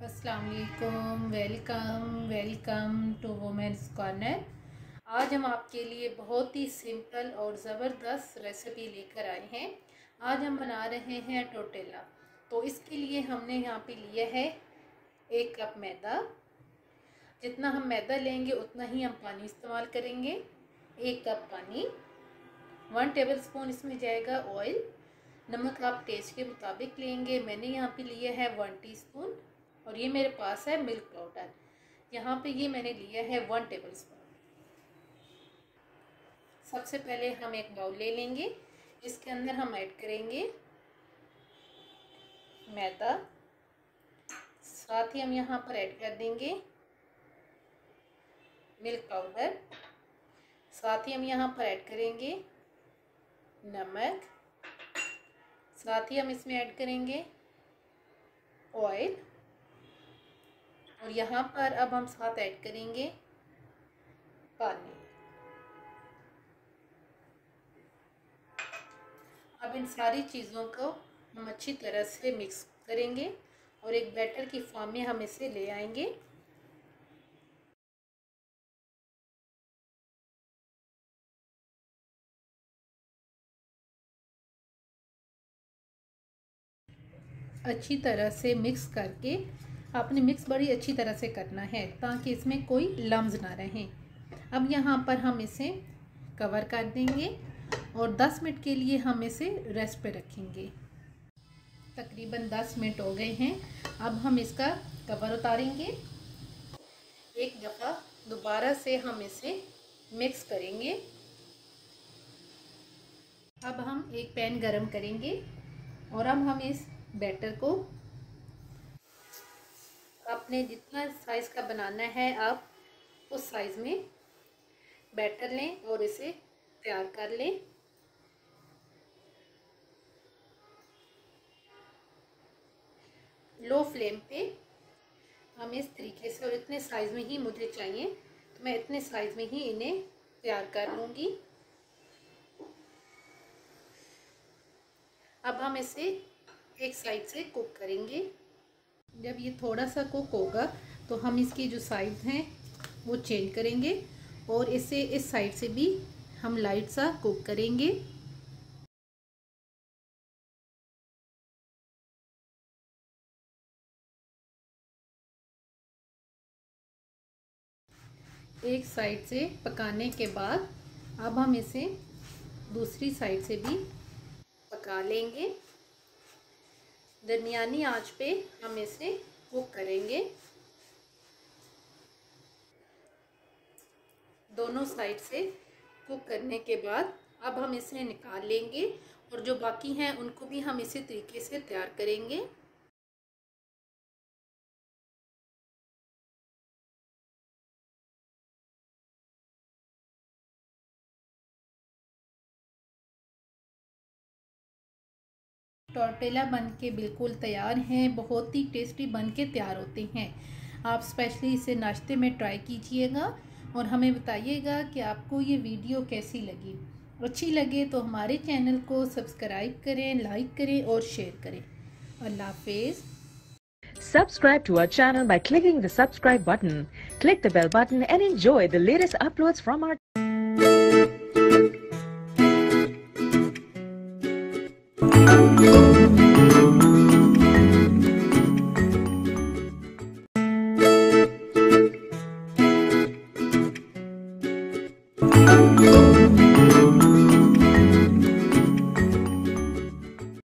अस्सलाम वालेकुम। Welcome to women's corner. आज हम आपके लिए बहुत ही सिंपल और ज़बरदस्त रेसिपी लेकर आए हैं। आज हम बना रहे हैं टोटेला। तो इसके लिए हमने यहाँ पे लिया है 1 कप मैदा। जितना हम मैदा लेंगे उतना ही हम पानी इस्तेमाल करेंगे। 1 कप पानी, 1 टेबलस्पून इसमें जाएगा ऑयल। नमक आप टेस्ट के मुताबिक लेंगे। मैंने यहाँ पे लिया है 1 टीस्पून और ये मेरे पास है मिल्क पाउडर। यहाँ पे ये मैंने लिया है 1 टेबलस्पून। सबसे पहले हम एक बाउल ले लेंगे। इसके अंदर हम ऐड करेंगे मैदा, साथ ही हम यहाँ पर ऐड कर देंगे मिल्क पाउडर, साथ ही हम यहाँ पर ऐड करेंगे नमक, साथ ही हम इसमें ऐड करेंगे ऑयल और यहाँ पर अब हम साथ ऐड करेंगे पानी। अब इन सारी चीज़ों को हम अच्छी तरह से मिक्स करेंगे और एक बैटर की फॉर्म में हम इसे ले आएंगे। अच्छी तरह से मिक्स करके आपने मिक्स बड़ी अच्छी तरह से करना है ताकि इसमें कोई लम्स ना रहें। अब यहाँ पर हम इसे कवर कर देंगे और 10 मिनट के लिए हम इसे रेस्ट पे रखेंगे। तकरीबन 10 मिनट हो गए हैं। अब हम इसका कवर उतारेंगे। एक दफ़ा दोबारा से हम इसे मिक्स करेंगे। अब हम एक पैन गरम करेंगे और अब हम इस बैटर को अपने जितना साइज़ का बनाना है आप उस साइज़ में बैटर लें और इसे तैयार कर लें। लो फ्लेम पे हम इस तरीके से, और इतने साइज़ में ही मुझे चाहिए तो मैं इतने साइज़ में ही इन्हें तैयार कर लूँगी। अब हम इसे एक साइड से कुक करेंगे। जब ये थोड़ा सा कुक होगा तो हम इसकी जो साइड हैं वो चेंज करेंगे और इसे इस साइड से भी हम लाइट सा कुक करेंगे। एक साइड से पकाने के बाद अब हम इसे दूसरी साइड से भी पका लेंगे। दरमियानी आंच पे हम इसे कुक करेंगे। दोनों साइड से कुक करने के बाद अब हम इसे निकाल लेंगे और जो बाकी हैं उनको भी हम इसी तरीके से तैयार करेंगे। टोर्टेला बन के बिल्कुल तैयार हैं। बहुत ही टेस्टी बन के तैयार होते हैं। आप स्पेशली इसे नाश्ते में ट्राई कीजिएगा और हमें बताइएगा कि आपको ये वीडियो कैसी लगी। अच्छी लगे तो हमारे चैनल को सब्सक्राइब करें, लाइक करें और शेयर करें। अल्लाह हाफिज़। Subscribe to our channel by clicking the subscribe button. Click the bell button and enjoy the latest uploads from our